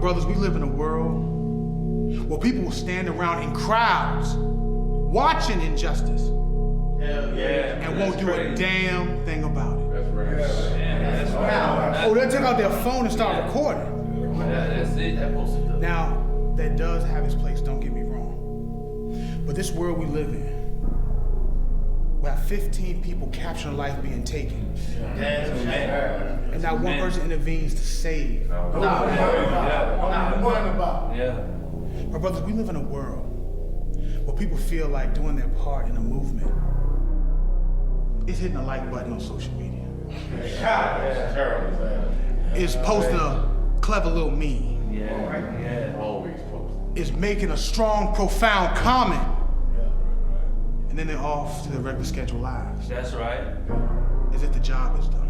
brothers, we live in a world where people will stand around in crowds watching injustice and won't do a damn thing about it. That's right. That's right. Oh, they'll take out their phone and start recording. That's it. That posted up. Now, that does have its place, don't get me wrong. But this world we live in, we have 15 people capturing a life being taken. And not one person intervenes to save. My brothers, we live in a world where people feel like doing their part in a movement is hitting a like button on social media. Is posting a clever little meme. Always post. Is making a strong, profound comment. And then they're off to their regular scheduled lives. That's right. As if the job is done.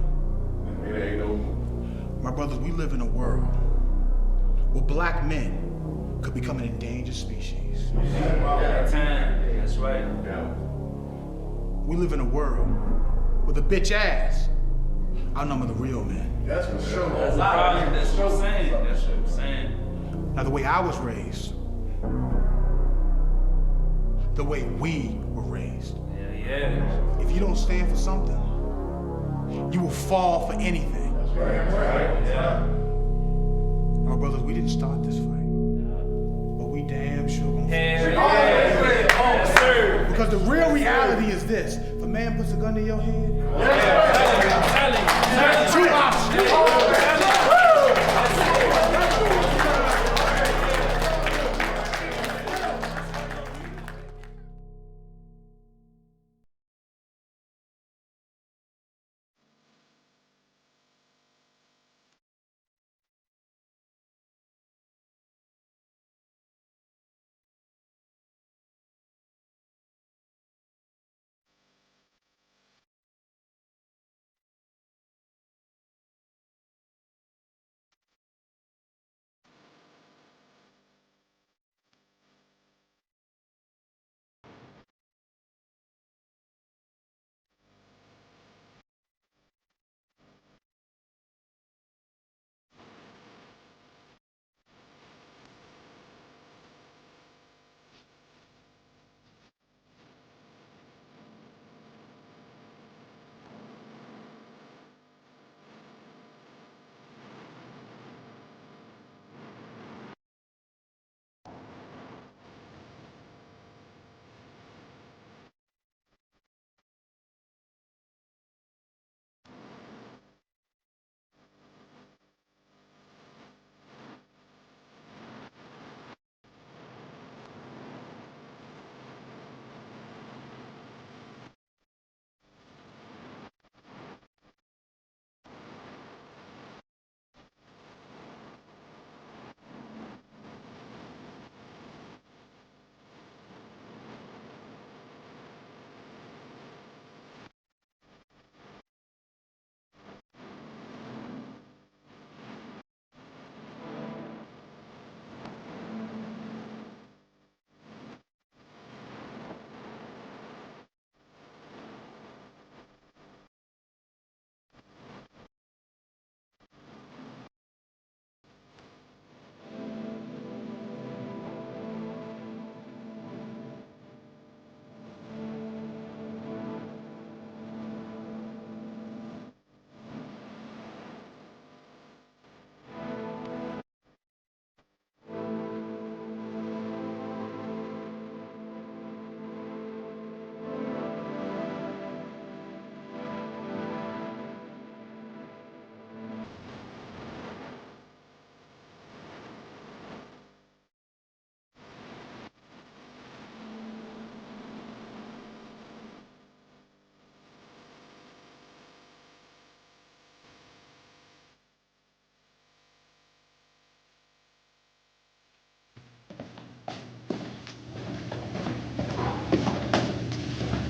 It ain't no. My brothers, we live in a world where black men could become an endangered species. That's right. Yeah. We live in a world where the bitch ass outnumber the real men. That's for sure. That's what I'm saying. That's what I'm saying. Now, the way I was raised, the way we were raised. Yeah. If you don't stand for something, you will fall for anything. That's right. Yeah. My brothers, we didn't start this fight, but we damn sure gonna finish. Because the real reality is this: if a man puts a gun to your head, you got two options.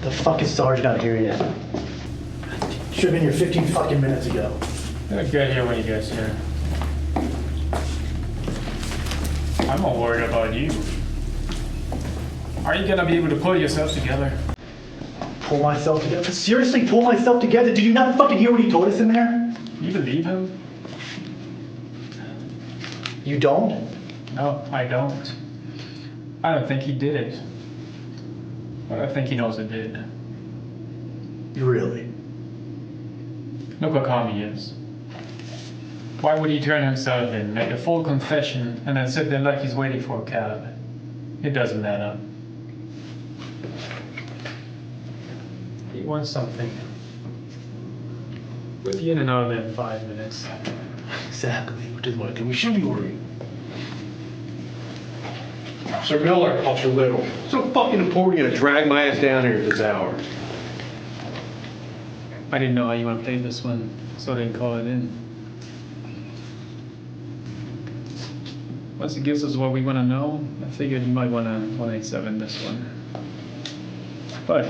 The fuck is Sarge not here yet? Should have been here 15 fucking minutes ago. I'll get here when you get here. I'm not worried about you. Are you gonna be able to pull yourself together? Pull myself together? Seriously, pull myself together? Did you not fucking hear what he told us in there? You believe him? You don't? No, I don't. I don't think he did it. But I think he knows it did. Really? Look how calm he is. Why would he turn himself in, make a full confession, and then sit there like he's waiting for a cab? It doesn't add up. He wants something. We'll be in and out of there in 5 minutes. Exactly. Which is why we should be worried. Sir Miller, Officer Little. So fucking important you to drag my ass down here at this hour. I didn't know how you want to play this one, so I didn't call it in. Once it gives us what we want to know, I figured you might want to 187 this one. But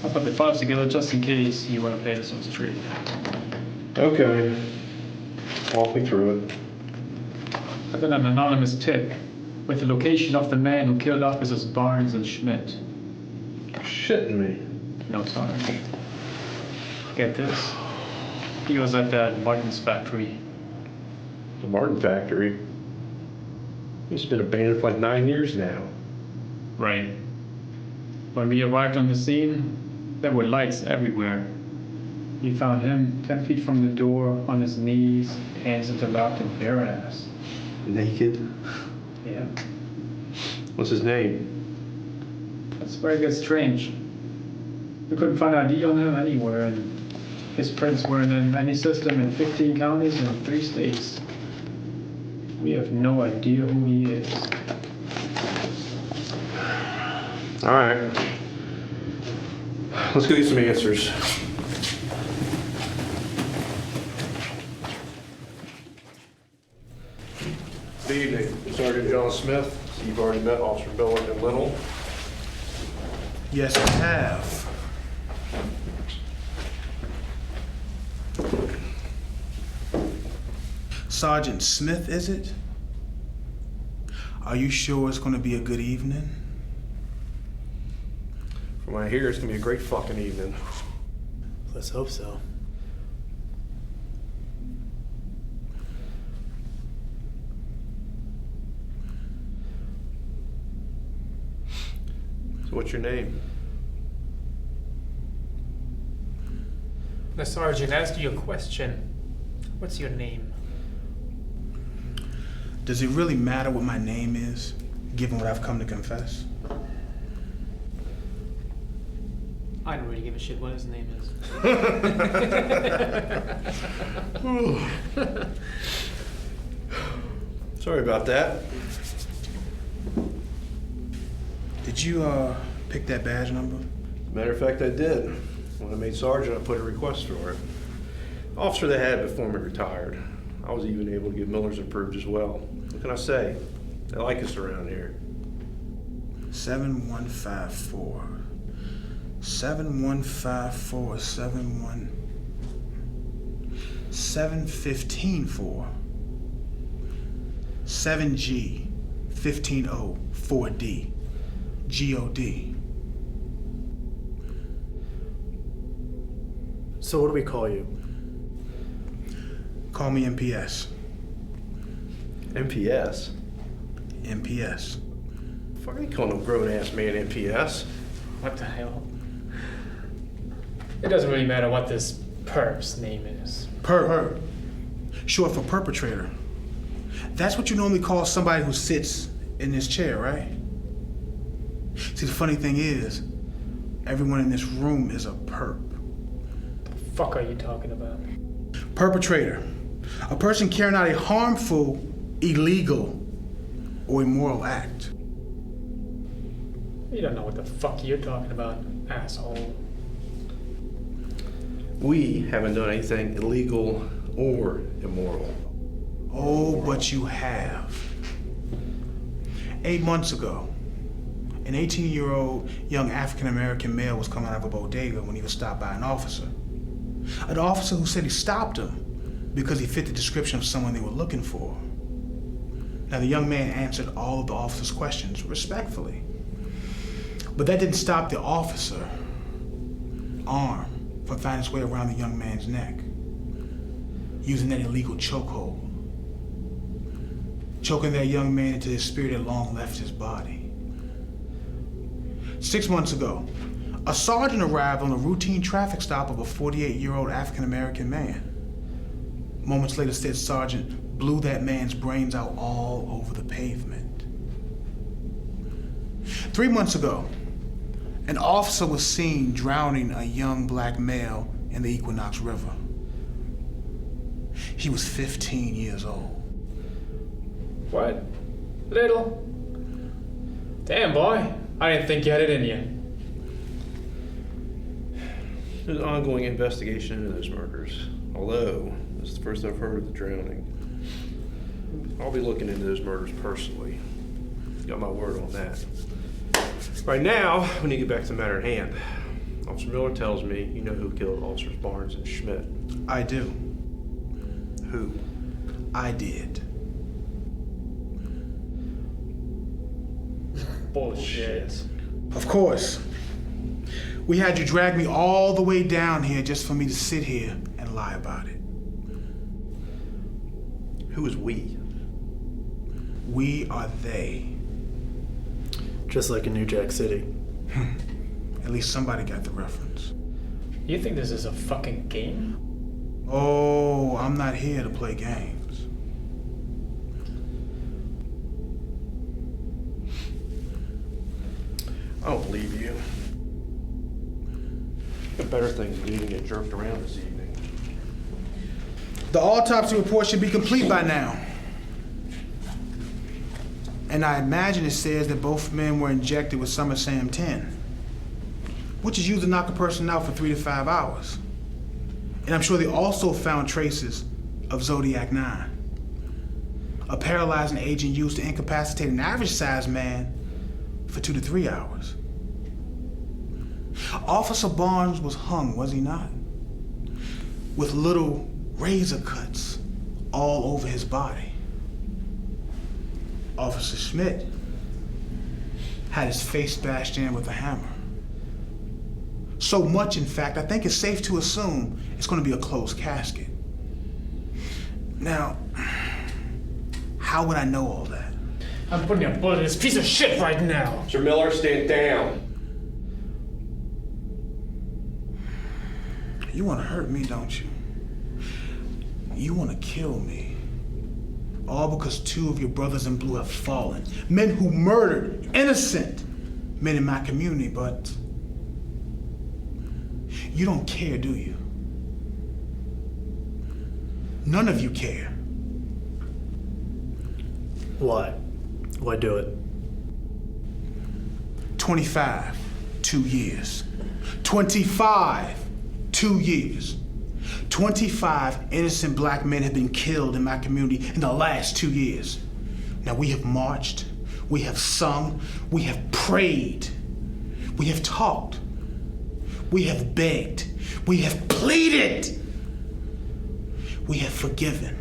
I'll put the files together just in case you want to play this one straight. Okay. Walk me through it. I got an anonymous tip with the location of the man who killed officers Barnes and Schmidt. Shitting me. No, Sarge. Get this. He was at that Martin's factory. The Martin factory. It's been abandoned for like 9 years now. Right. When we arrived on the scene, there were lights everywhere. We found him 10 feet from the door, on his knees, hands interlocked and bare ass. Naked? Yeah. What's his name? That's where it gets strange. We couldn't find ID on him anywhere, and his prints weren't in any system in 15 counties and 3 states. We have no idea who he is. All right. Let's go get some answers. Good evening, Sergeant John Smith. You've already met Officer Dillard and Little. Yes, I have. Sergeant Smith, is it? Are you sure it's going to be a good evening? From what I hear, it's gonna be a great fucking evening. Let's hope so. So what's your name? The sergeant asked you a question. What's your name? Does it really matter what my name is, given what I've come to confess? I don't really give a shit what his name is. Sorry about that. Did you, pick that badge number? Matter of fact, I did. When I made sergeant, I put a request for it. The officer they had before me retired. I was even able to get Miller's approved as well. What can I say? They like us around here. 7154. 7154. 7154. 7G 150 4D. So what do we call you? Call me MPS. MPS? MPS. Fuck, they calling a grown-ass man MPS. What the hell? It doesn't really matter what this perp's name is. Perp. Short for perpetrator. That's what you normally call somebody who sits in this chair, right? See, the funny thing is, everyone in this room is a perp. The fuck are you talking about? Perpetrator. A person carrying out a harmful, illegal, or immoral act. You don't know what the fuck you're talking about, asshole. We haven't done anything illegal or immoral. Oh, but you have. 8 months ago, an 18-year-old young African-American male was coming out of a bodega when he was stopped by an officer. An officer who said he stopped him because he fit the description of someone they were looking for. Now, the young man answered all of the officer's questions respectfully. But that didn't stop the officer arm from finding its way around the young man's neck, using that illegal chokehold. choking that young man until his spirit had long left his body. 6 months ago, a sergeant arrived on a routine traffic stop of a 48-year-old African-American man. Moments later, said sergeant blew that man's brains out all over the pavement. 3 months ago, an officer was seen drowning a young black male in the Equinox River. He was 15 years old. What? Little? Damn, boy. I didn't think you had it in you. There's an ongoing investigation into those murders, although this is the first I've heard of the drowning. I'll be looking into those murders personally. Got my word on that. Right now, we need to get back to the matter at hand. Officer Miller tells me you know who killed Officers Barnes and Schmidt. I do. Who? I did. Bullshit. Of course. We had you drag me all the way down here just for me to sit here and lie about it. Who is we? We are they. Just like in New Jack City. At least somebody got the reference. You think this is a fucking game? Oh, I'm not here to play games. I don't believe you. Got better things to do than get jerked around this evening. The autopsy report should be complete by now. And I imagine it says that both men were injected with SummerSam 10, which is used to knock a person out for 3 to 5 hours. And I'm sure they also found traces of Zodiac 9, a paralyzing agent used to incapacitate an average-sized man for 2 to 3 hours. Officer Barnes was hung, was he not? With little razor cuts all over his body. Officer Schmidt had his face bashed in with a hammer. So much, in fact, I think it's safe to assume it's going to be a closed casket. Now, how would I know all that? I'm putting a bullet in this piece of shit right now. Sir Miller, stand down. You want to hurt me, don't you? You want to kill me. All because 2 of your brothers in blue have fallen. Men who murdered innocent men in my community, but you don't care, do you? None of you care. Why? Why do it? 25, 2 years. 25, 2 years. 25 innocent black men have been killed in my community in the last 2 years. Now we have marched, we have sung, we have prayed, we have talked, we have begged, we have pleaded, we have forgiven.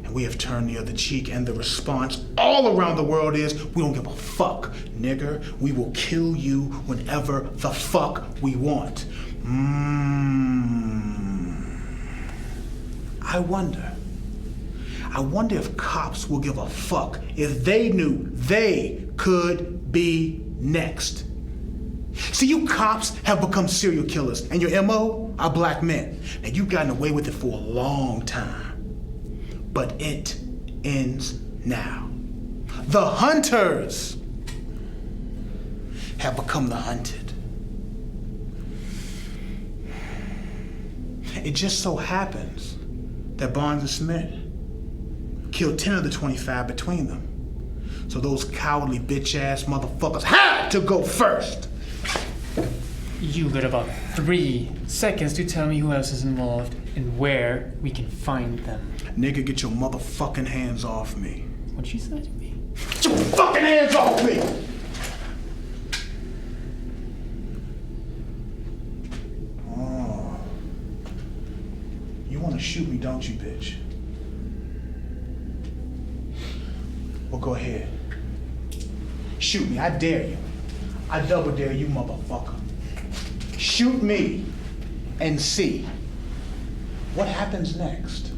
And we have turned the other cheek, and the response all around the world is, we don't give a fuck, nigger. We will kill you whenever the fuck we want. I wonder if cops will give a fuck if they knew they could be next. See, you cops have become serial killers, and your MO are black men. Now, you've gotten away with it for a long time, but it ends now. The hunters have become the hunted. It just so happens that Barnes and Smith killed 10 of the 25 between them. So those cowardly bitch-ass motherfuckers had to go first. You got about 3 seconds to tell me who else is involved and where we can find them. Nigga, get your motherfucking hands off me. What'd she say to me? Get your fucking hands off me! Oh. You wanna shoot me, don't you, bitch? Well, go ahead. Shoot me, I dare you. I double dare you, motherfucker. Shoot me and see what happens next.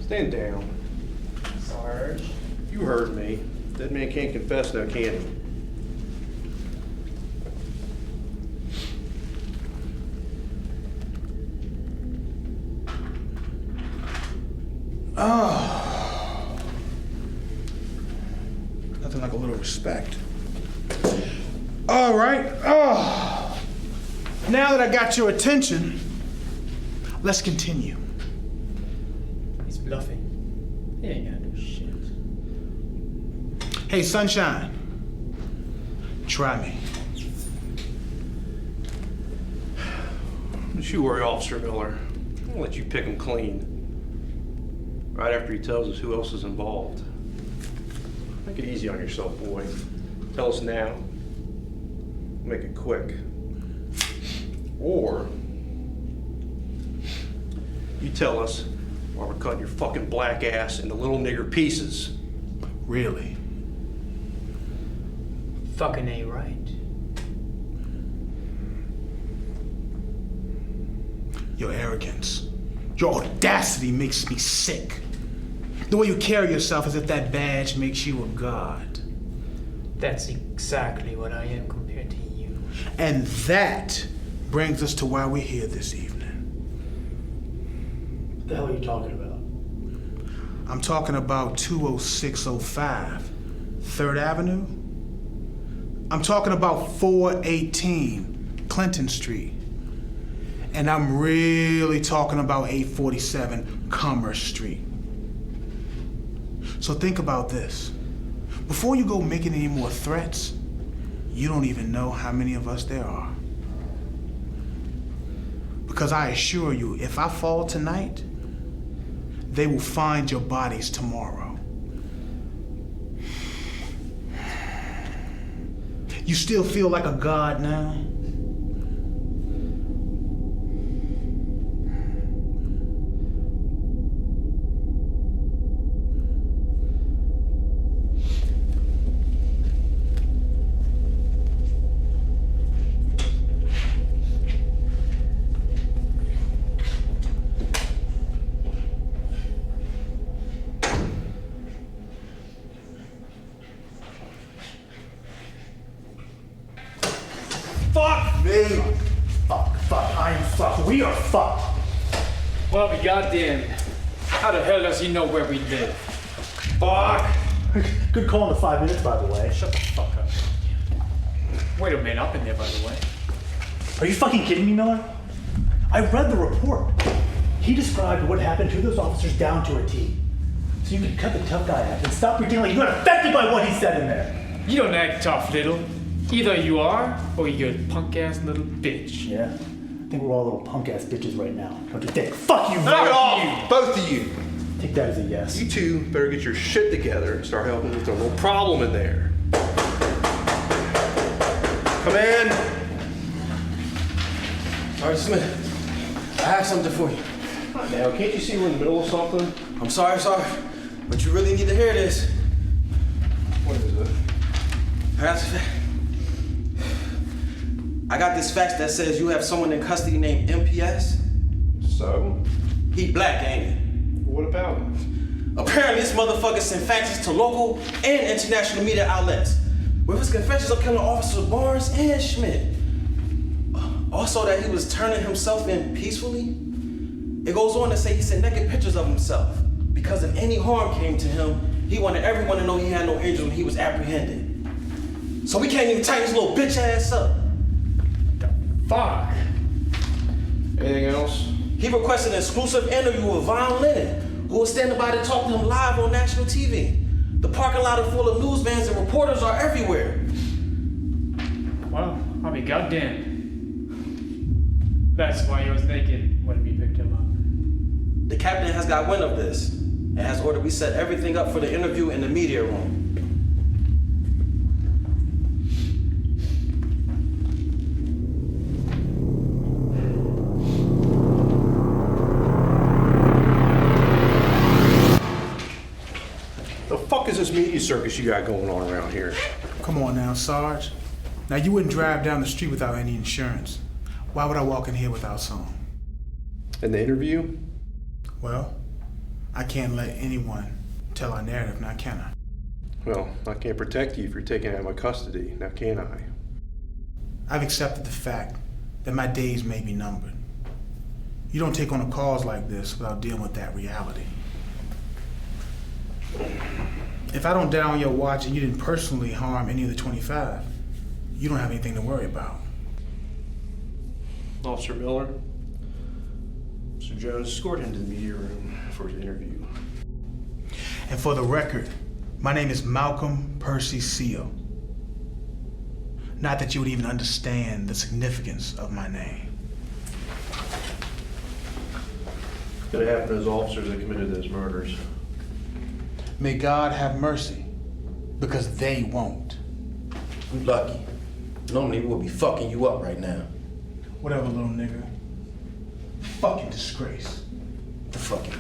Stand down. Sarge. You heard me. Dead man can't confess now, can he? Oh. Nothing like a little respect. All right. Oh. Now that I got your attention, let's continue. He's bluffing. He ain't gonna do shit. Hey, Sunshine. Try me. Don't you worry, Officer Miller. I'll let you pick him clean. Right after he tells us who else is involved. Make it easy on yourself, boy. Tell us now. Make it quick. Or you tell us while we're cutting your fucking black ass into little nigger pieces. Really? Fucking A right. Your arrogance, your audacity makes me sick. The way you carry yourself as if that badge makes you a god. That's exactly what I am compared to you. And that brings us to why we're here this evening. What the hell are you talking about? I'm talking about 20605 3rd Avenue. I'm talking about 418 Clinton Street. And I'm really talking about 847 Commerce Street. So think about this. Before you go making any more threats, you don't even know how many of us there are. Because I assure you, if I fall tonight, they will find your bodies tomorrow. You still feel like a god now? Fuck me! Fuck, I am fucked. We are fucked. Well, be goddamn. How the hell does he know where we live? Fuck! Good call in the 5 minutes, by the way. Shut the fuck up. Wait a minute, up in there, by the way. Are you fucking kidding me, Miller? I read the report. He described what happened to those officers down to a T. So you can cut the tough guy act and stop pretending like you got affected by what he said in there. You don't act tough, little. Either you are, or you're a punk-ass little bitch. Yeah? I think we're all little punk-ass bitches right now. Don't you think? Fuck you, Knock Miller! it off! Both of you. Take that as a yes. You two better get your shit together and start helping with the little problem in there. Come in. Sergeant Smith, I have something for you. Now, can't you see we're in the middle of something? I'm sorry, but you really need to hear this. What is it? I got this fax that says you have someone in custody named MPS. So? He black, ain't it? What about him? Apparently this motherfucker sent faxes to local and international media outlets with his confessions of killing Officer Barnes and Schmidt. Also that he was turning himself in peacefully. It goes on to say he sent naked pictures of himself because if any harm came to him, he wanted everyone to know he had no injuries when he was apprehended. So we can't even tighten his little bitch ass up. Fuck. Anything else? He requested an exclusive interview with Von Lennon, who was standing by to talk to him live on national TV. The parking lot is full of news vans and reporters are everywhere. Well, I'll be goddamn. That's why he was naked when we picked him up. The captain has got wind of this and has ordered we set everything up for the interview in the media room. The fuck is this media circus you got going on around here? Come on now, Sarge. Now, you wouldn't drive down the street without any insurance. Why would I walk in here without some? And the interview? Well, I can't let anyone tell our narrative, now can I? Well, I can't protect you if you're taken out of my custody, now can I? I've accepted the fact that my days may be numbered. You don't take on a cause like this without dealing with that reality. If I don't die on your watch and you didn't personally harm any of the 25, you don't have anything to worry about. Officer Miller, Mr. Jones, escort him to the media room for his interview. And for the record, my name is Malcolm Percy Seal. Not that you would even understand the significance of my name. What's gonna happen to those officers that committed those murders? May God have mercy, because they won't. You lucky. Normally we would be fucking you up right now. Whatever, little nigga. Fucking disgrace. The fucking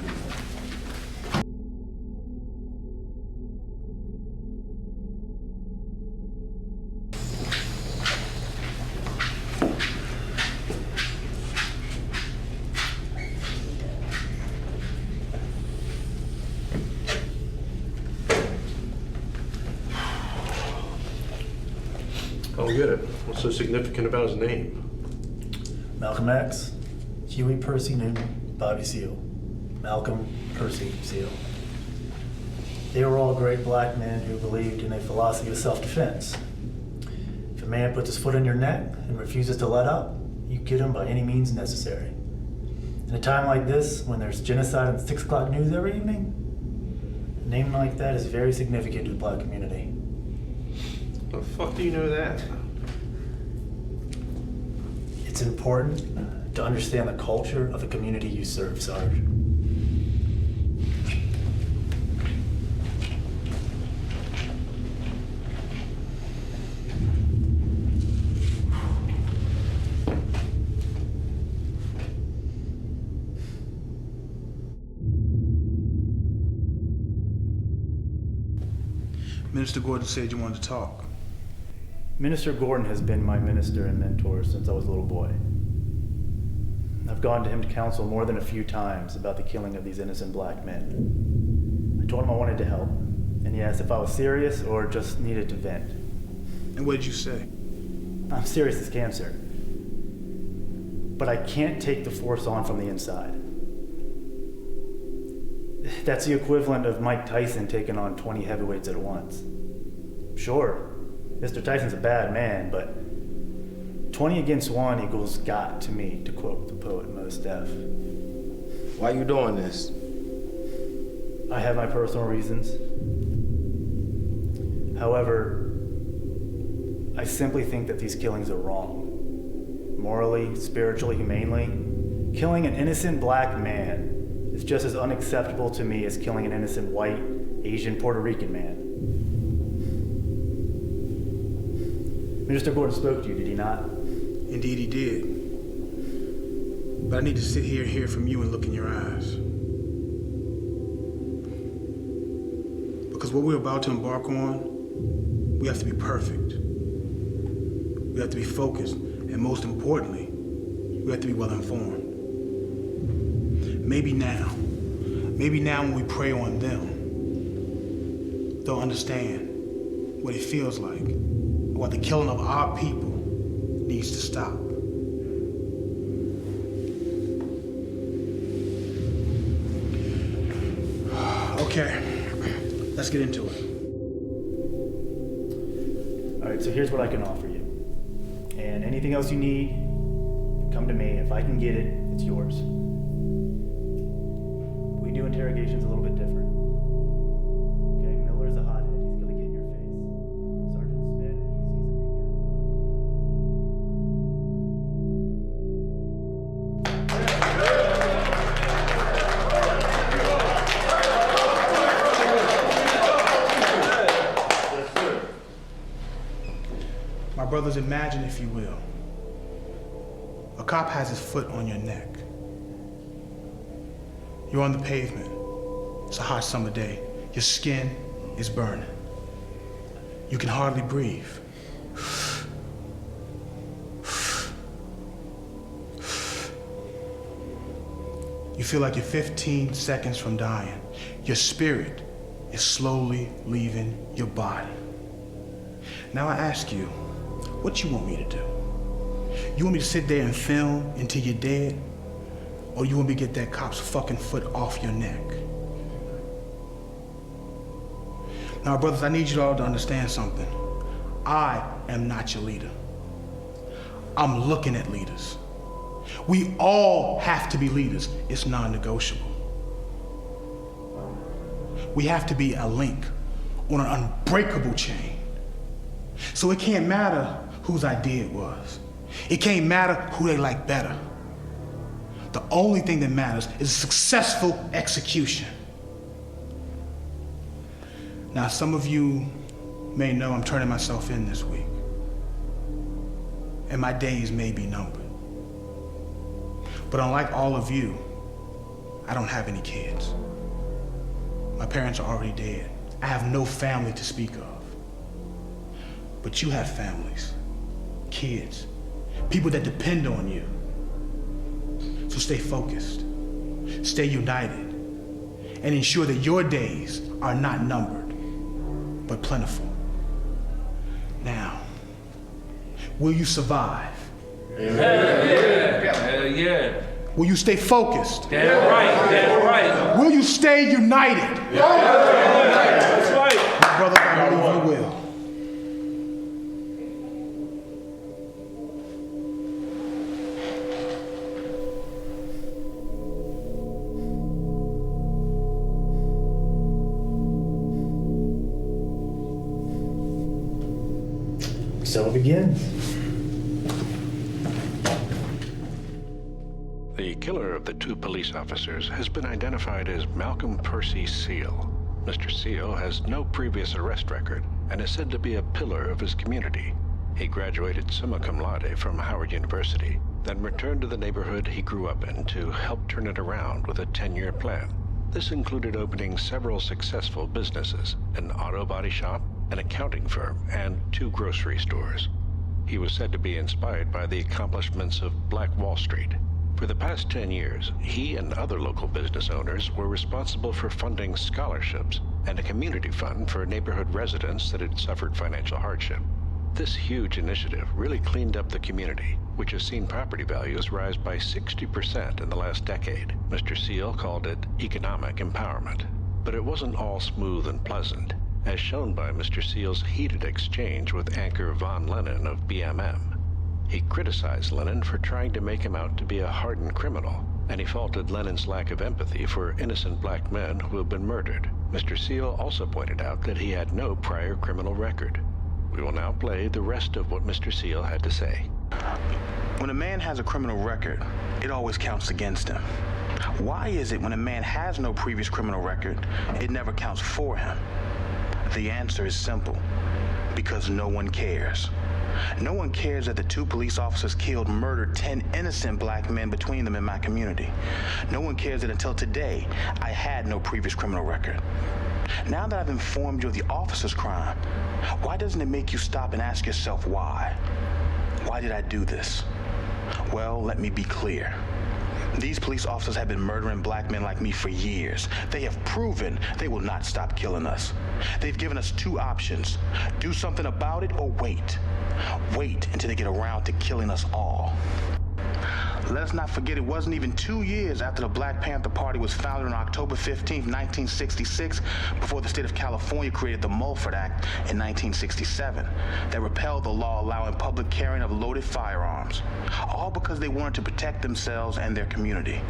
I don't get it. What's so significant about his name? Malcolm X, Huey Percy Newton, Bobby Seale. Malcolm Percy Seal. They were all great black men who believed in a philosophy of self-defense. If a man puts his foot on your neck and refuses to let up, you get him by any means necessary. In a time like this, when there's genocide on 6 o'clock news every evening, a name like that is very significant to the black community. How the fuck do you know that? It's important to understand the culture of the community you serve, Sarge. Minister Gordon said you wanted to talk. Minister Gordon has been my minister and mentor since I was a little boy. I've gone to him to counsel more than a few times about the killing of these innocent black men. I told him I wanted to help, and he asked if I was serious or just needed to vent. And what did you say? I'm serious as cancer, but I can't take the force on from the inside. That's the equivalent of Mike Tyson taking on 20 heavyweights at once. Sure, Mr. Tyson's a bad man, but 20 against 1 equals God to me, to quote the poet Mos Def. Why you doing this? I have my personal reasons. However, I simply think that these killings are wrong. Morally, spiritually, humanely, killing an innocent black man is just as unacceptable to me as killing an innocent white, Asian, Puerto Rican man. Minister Gordon spoke to you, did he not? Indeed he did. But I need to sit here, hear from you, and look in your eyes. Because what we're about to embark on, we have to be perfect. We have to be focused, and most importantly, we have to be well informed. Maybe now when we pray on them, they'll understand what it feels like, or what the killing of our people needs to stop. Okay, let's get into it. All right, so here's what I can offer you. And anything else you need, come to me. If I can get it, it's yours. We do interrogations a little bit different. Okay, Miller's a hothead. He's gonna get in your face. Sergeant Smith, he's a My brothers, imagine, if you will, a cop has his foot on your neck. You're on the pavement. It's a hot summer day. Your skin is burning. You can hardly breathe. You feel like you're 15 seconds from dying. Your spirit is slowly leaving your body. Now I ask you, what you want me to do? You want me to sit there and film until you're dead? Or you want me to get that cop's fucking foot off your neck? Now, brothers, I need you all to understand something. I am not your leader. I'm looking at leaders. We all have to be leaders. It's non-negotiable. We have to be a link on an unbreakable chain. So it can't matter whose idea it was. It can't matter who they like better. The only thing that matters is successful execution. Now, some of you may know I'm turning myself in this week, and my days may be numbered. But unlike all of you, I don't have any kids. My parents are already dead. I have no family to speak of. But you have families, kids, people that depend on you. So stay focused, stay united, and ensure that your days are not numbered, but plentiful. Now, will you survive? Hell yeah. Hell yeah. Will you stay focused? Damn right. Damn right. Will you stay united? That's right. My brothers, I believe you will. So it begins. The killer of the two police officers has been identified as Malcolm Percy Seal. Mr. Seal has no previous arrest record and is said to be a pillar of his community. He graduated summa cum laude from Howard University, then returned to the neighborhood he grew up in to help turn it around with a 10-year plan. This included opening several successful businesses, an auto body shop, an accounting firm, and 2 grocery stores. He was said to be inspired by the accomplishments of Black Wall Street. For the past 10 years, he and other local business owners were responsible for funding scholarships and a community fund for neighborhood residents that had suffered financial hardship. This huge initiative really cleaned up the community, which has seen property values rise by 60% in the last decade. Mr. Seal called it economic empowerment. But it wasn't all smooth and pleasant, as shown by Mr. Seal's heated exchange with anchor Von Lennon of BMM. He criticized Lennon for trying to make him out to be a hardened criminal, and he faulted Lennon's lack of empathy for innocent black men who have been murdered. Mr. Seal also pointed out that he had no prior criminal record. We will now play the rest of what Mr. Seal had to say. When a man has a criminal record, it always counts against him. Why is it when a man has no previous criminal record, it never counts for him? The answer is simple. Because no one cares. No one cares that the 2 police officers murdered 10 innocent black men between them in my community. No one cares that until today, I had no previous criminal record. Now that I've informed you of the officer's crime, why doesn't it make you stop and ask yourself why? Why did I do this? Well, let me be clear. These police officers have been murdering black men like me for years. They have proven they will not stop killing us. They've given us 2 options. Do something about it or wait. Wait until they get around to killing us all. Let us not forget it wasn't even 2 years after the Black Panther Party was founded on October 15, 1966, before the state of California created the Mulford Act in 1967 that repealed the law allowing public carrying of loaded firearms, all because they wanted to protect themselves and their community.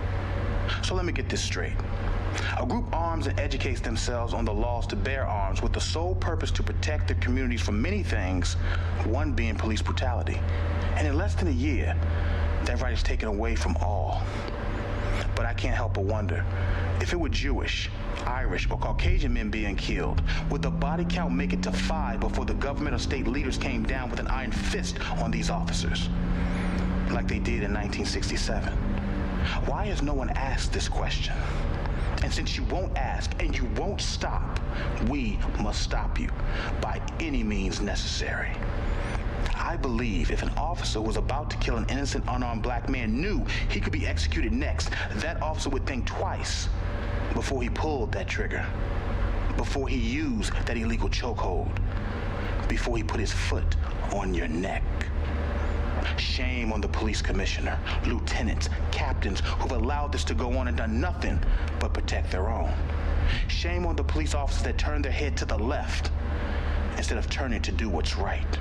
So let me get this straight. A group arms and educates themselves on the laws to bear arms with the sole purpose to protect their communities from many things, one being police brutality. And in less than a year, that right is taken away from all. But I can't help but wonder, if it were Jewish, Irish, or Caucasian men being killed, would the body count make it to 5 before the government or state leaders came down with an iron fist on these officers, like they did in 1967? Why has no one asked this question? And since you won't ask and you won't stop, we must stop you by any means necessary. I believe if an officer who was about to kill an innocent unarmed black man knew he could be executed next, that officer would think twice before he pulled that trigger, before he used that illegal chokehold, before he put his foot on your neck. Shame on the police commissioner, lieutenants, captains who've allowed this to go on and done nothing but protect their own. Shame on the police officers that turn their head to the left instead of turning to do what's right.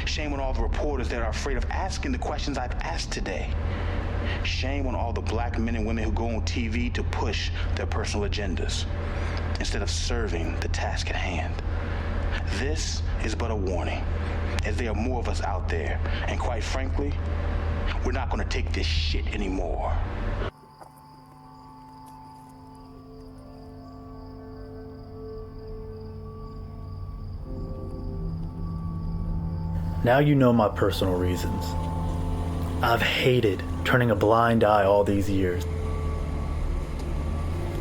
Shame on all the reporters that are afraid of asking the questions I've asked today. Shame on all the black men and women who go on TV to push their personal agendas instead of serving the task at hand. This is but a warning, as there are more of us out there, and quite frankly, we're not gonna take this shit anymore. Now you know my personal reasons. I've hated turning a blind eye all these years.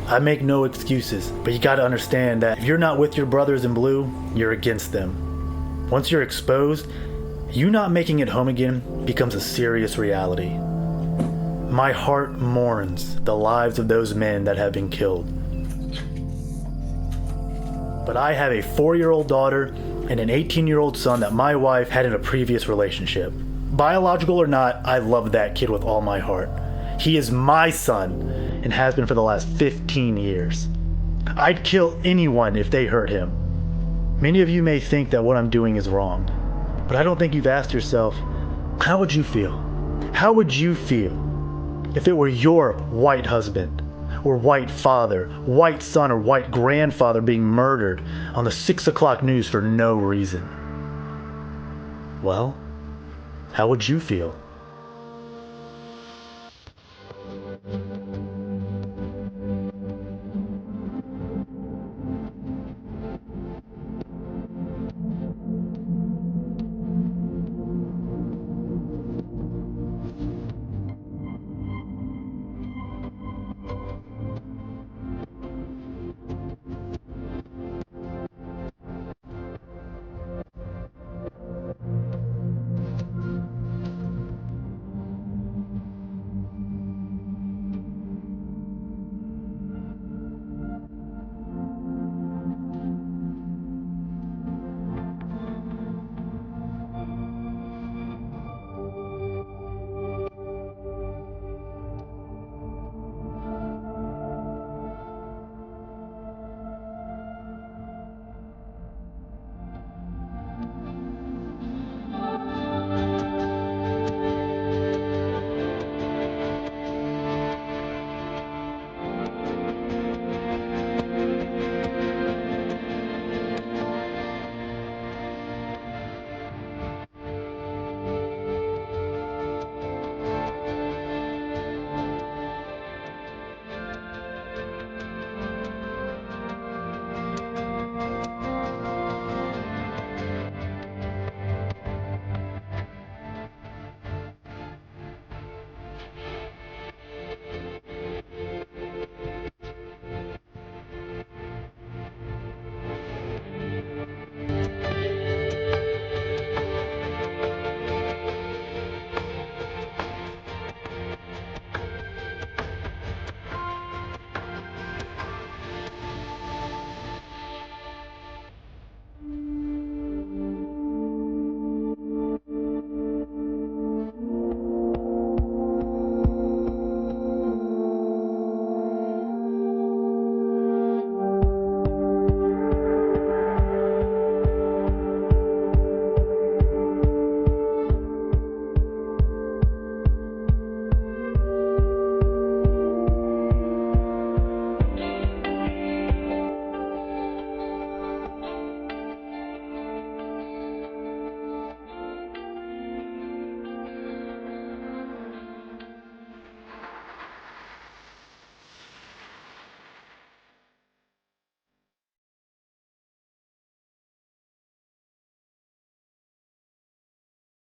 I make no excuses, but you gotta understand that if you're not with your brothers in blue, you're against them. Once you're exposed, you not making it home again becomes a serious reality. My heart mourns the lives of those men that have been killed. But I have a 4-year-old daughter and an 18-year-old son that my wife had in a previous relationship. Biological or not, I love that kid with all my heart. He is my son and has been for the last 15 years. I'd kill anyone if they hurt him. Many of you may think that what I'm doing is wrong, but I don't think you've asked yourself, how would you feel? How would you feel if it were your white husband or white father, white son, or white grandfather being murdered on the 6 o'clock news for no reason? Well, how would you feel?